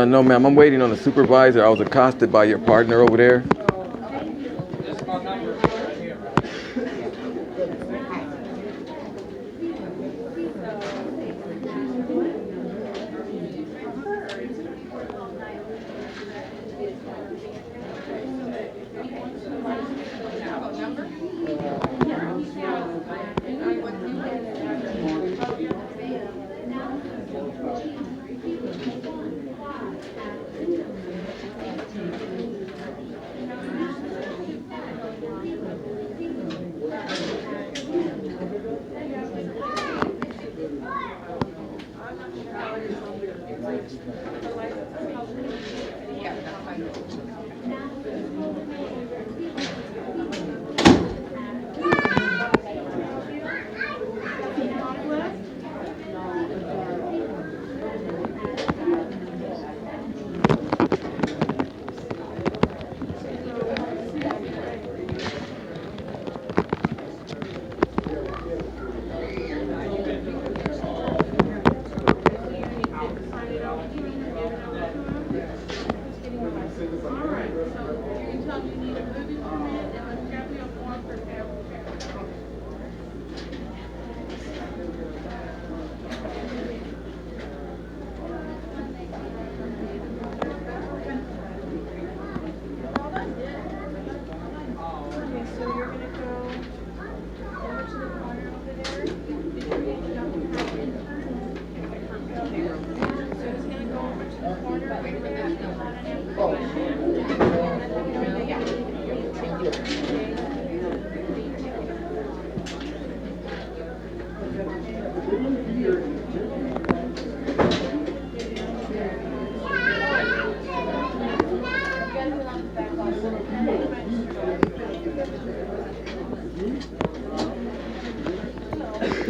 No, ma'am. I'm waiting on the supervisor. I was accosted by your partner over there.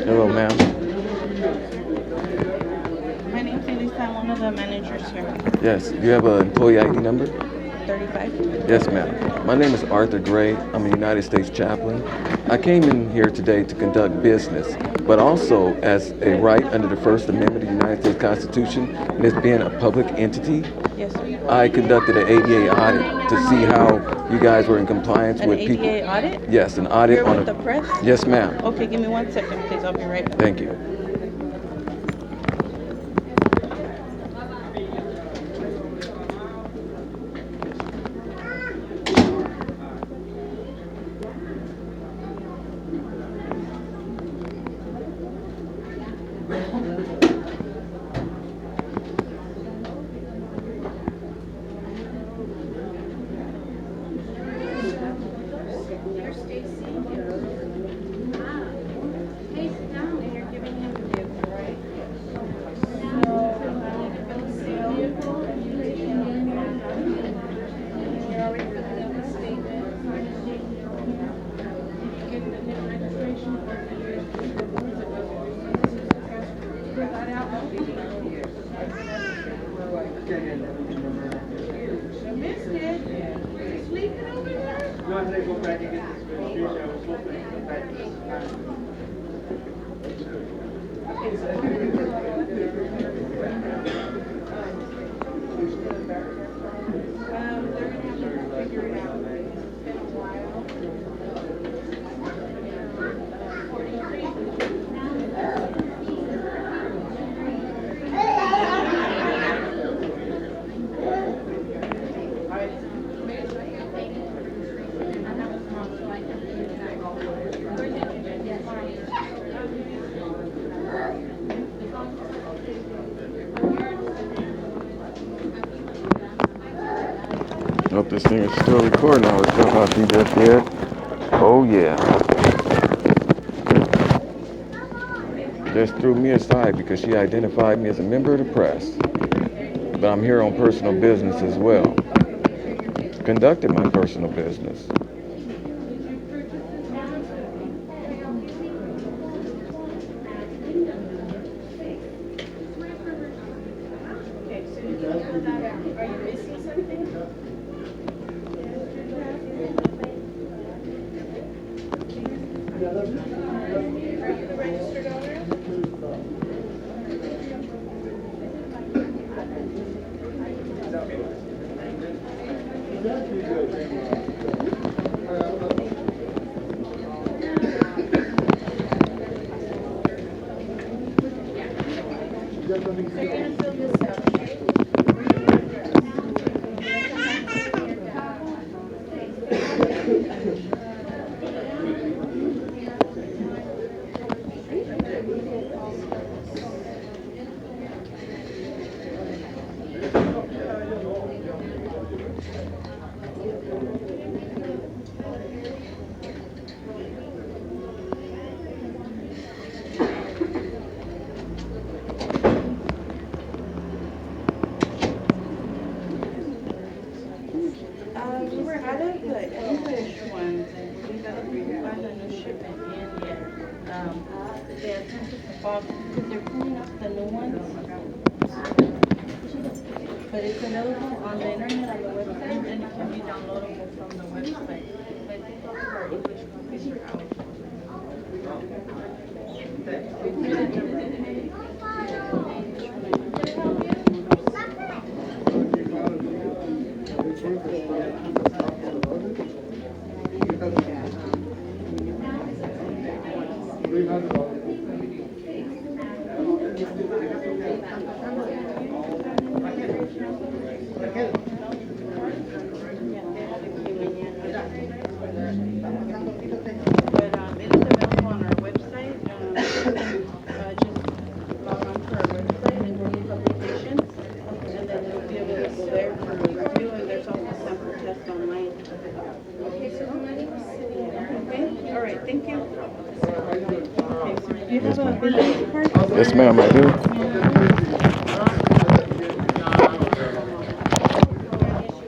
Hello, ma'am. My name's Elisa. I'm one of the managers here. Yes. Do you have an employee ID number? 35. Yes, ma'am. My name is Arthur Gray. I'm a United States chaplain. I came in here today to conduct business, but also as a right under the First Amendment of the United States Constitution, and as being a public entity. Yes, sir. I conducted an ADA audit to see how you guys were in compliance with people. An ADA audit? Yes, an audit You're on with the press? Yes, ma'am. Okay, give me 1 second, please. I'll be right back. Thank you. Hope this thing is still recording all the stuff I just did. Oh yeah. Just threw me aside because she identified me as a member of the press. But I'm here on personal business as well. Conducted my personal business. We were out of the English ones, and we got a new shipment in yet. They attempted to box because they're pulling up the new ones. But it's available on the internet on the website, and it can be downloadable from the website. But I think all of our English copies are out. Yes, ma'am, I do.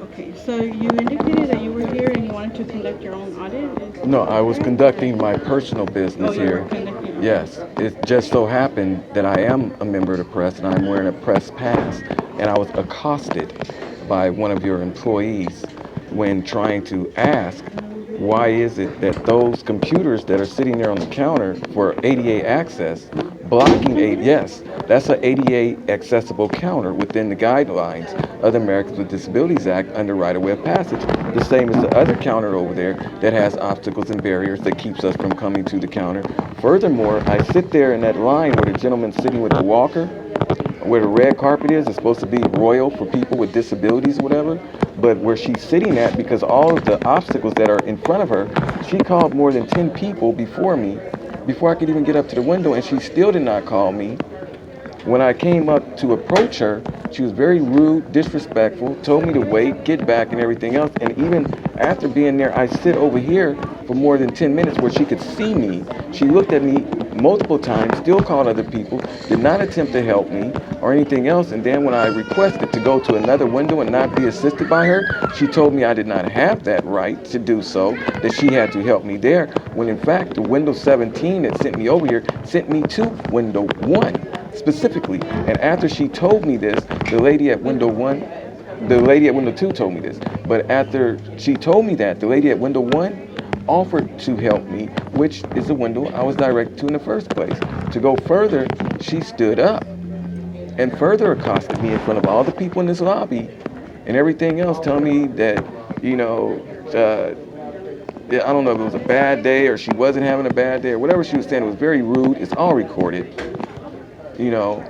Okay, so you indicated that you were here and you wanted to conduct your own audit? No, I was conducting my personal business Oh, you here. were conducting. Yes, it just so happened that I am a member of the press and I'm wearing a press pass, and I was accosted by one of your employees when trying to ask why is it that those computers that are sitting there on the counter for ADA access, blocking yes, that's an ADA accessible counter within the guidelines of the Americans with Disabilities Act under right-of-way of passage. The same as the other counter over there that has obstacles and barriers that keeps us from coming to the counter. Furthermore, I sit there in that line where the gentleman's sitting with the walker, where the red carpet is. It's supposed to be royal for people with disabilities or whatever, but where she's sitting at, because all of the obstacles that are in front of her, she called more than 10 people before me, before I could even get up to the window, and she still did not call me. When I came up to approach her, she was very rude, disrespectful, told me to wait, get back, and everything else. And even after being there, I sit over here for more than 10 minutes where she could see me. She looked at me multiple times, still called other people, did not attempt to help me or anything else. And then when I requested to go to another window and not be assisted by her, she told me I did not have that right to do so, that she had to help me there, when in fact the window 17 that sent me over here sent me to window 1 specifically. And after she told me this, the lady at window 2 told me this, but after she told me that, the lady at window 1 offered to help me, which is the window I was directed to in the first place. To go further, she stood up and further accosted me in front of all the people in this lobby and everything else, telling me that, I don't know if it was a bad day or she wasn't having a bad day or whatever she was saying. It was very rude. It's all recorded. What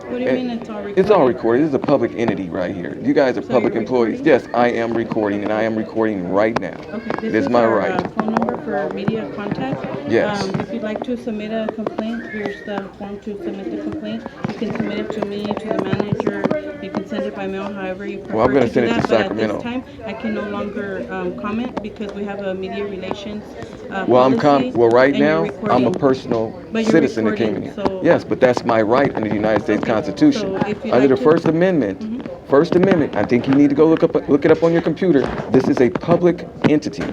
do you mean it's all recorded? It's all recorded. This is a public entity right here. You guys are So public you're employees. recording? Yes, I am recording, and I am recording right now. Okay, It is my our, right. phone number for media contact. Yes. If you'd like to submit a complaint, here's the form to submit the complaint. You can submit it to me, to the manager. You can send it by mail, however you prefer. Well, I'm going to do send it that, to but Sacramento. At this time, I can no longer comment because we have a media relations Well, policy, right and you're now, I'm a recording. personal But you're citizen that came in recording, here. so- Yes, but that's my right under the United States Okay, Constitution. so if you'd Under like the to- First Amendment, First Amendment, I think you need to go look it up on your computer. This is a public entity.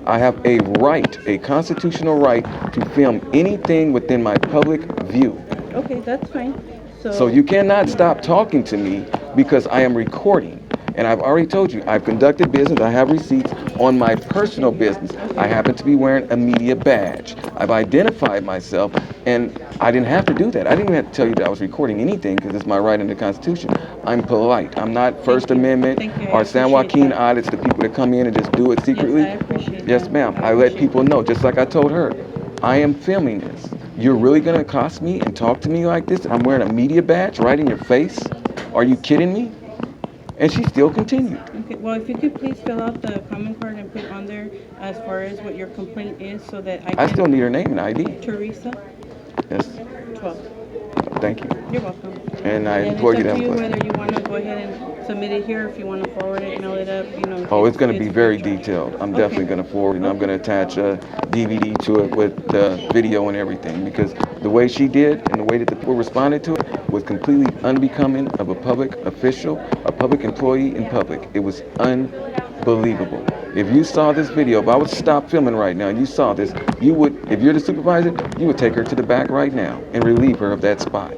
I have a right, a constitutional right, to film anything within my public view. Okay, that's fine. So you cannot stop talking to me because I am recording. And I've already told you, I've conducted business, I have receipts on my personal business. I happen to be wearing a media badge. I've identified myself, and I didn't have to do that. I didn't even have to tell you that I was recording anything because it's my right under the Constitution. I'm polite. I'm not First Amendment Thank you. I or San appreciate Joaquin that. Audits, the people that come in and just do it secretly. Yes, I appreciate Yes, that. ma'am. I I let appreciate people know, just like I told her, I am filming this. You're really gonna accost me and talk to me like this? I'm wearing a media badge right in your face? Are you kidding me? And she still continued. Okay, well, if you could please fill out the comment card and put on there as far as what your complaint is so that I can. I still need her name and ID. Teresa, Yes, 12. thank you. You're welcome. And I And implore you it's to up to have you a whether you want to go ahead and submit it here, if you want to forward it, mail it up, Oh, it's going to be very your choice. detailed. I'm definitely going to forward it, and I'm going to attach a DVD to it with video and everything, because the way she did and the way that the people responded to it was completely unbecoming of a public official, a public employee in public. It was unbelievable. If you saw this video, if I would stop filming right now and you saw this, you would, if you're the supervisor, you would take her to the back right now and relieve her of that spot.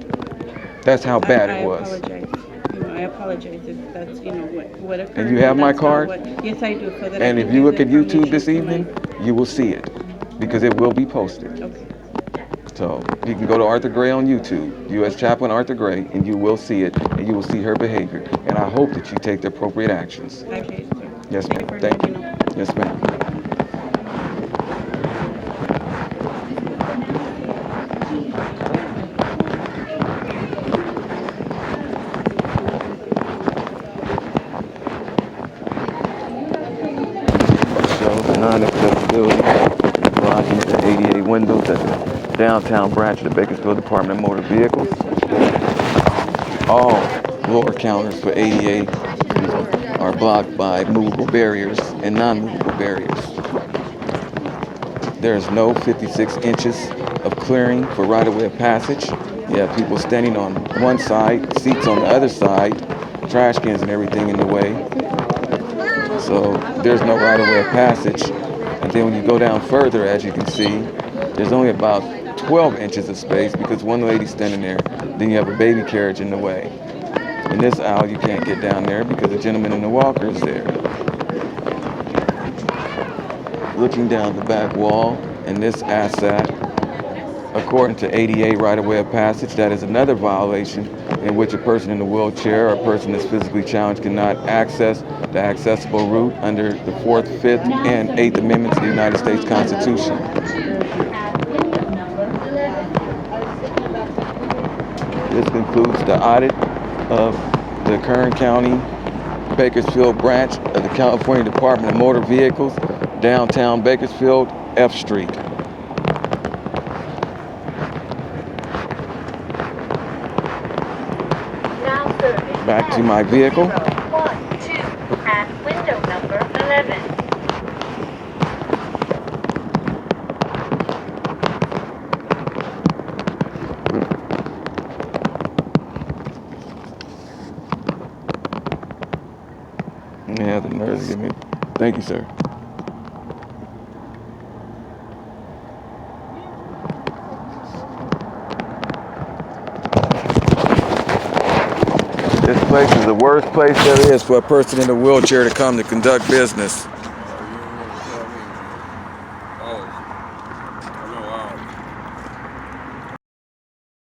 That's how bad it was. I apologize. I apologize if that's, what occurred. And you have my That's not card? Yes, I do. So that I And can if you give look the at YouTube information this to evening, you will see it, because it will be posted. Okay. So you can go to Arthur Gray on YouTube, U.S. Chaplain Arthur Gray, and you will see it, and you will see her behavior. And I hope that you take the appropriate actions. I appreciate it, sir. Yes, ma'am. for Thank letting you. me know. Yes, ma'am. Shows the non-accessibility blocking the ADA windows at the downtown branch of the Bakersfield Department of Motor Vehicles. All floor counters for ADA are blocked by movable barriers and non-movable barriers. There is no 56 inches of clearing for right-of-way of passage. You have people standing on one side, seats on the other side, trash cans and everything in the way. So there's no right-of-way of passage. And then when you go down further, as you can see, there's only about 12 inches of space because one lady's standing there. Then you have a baby carriage in the way. In this aisle, you can't get down there because the gentleman in the walker is there. Looking down the back wall in this asset, according to ADA right-of-way of passage, that is another violation in which a person in a wheelchair or a person that's physically challenged cannot access the accessible route under the 4th, 5th, and 8th Amendments of the United States Constitution. This concludes the audit of the Kern County Bakersfield branch of the California Department of Motor Vehicles, downtown Bakersfield, F Street. Back to my vehicle. 1, 2 at window number 11. Yeah, the nerves give me. Thank you, sir. This place is the worst place there is for a person in a wheelchair to come to conduct business.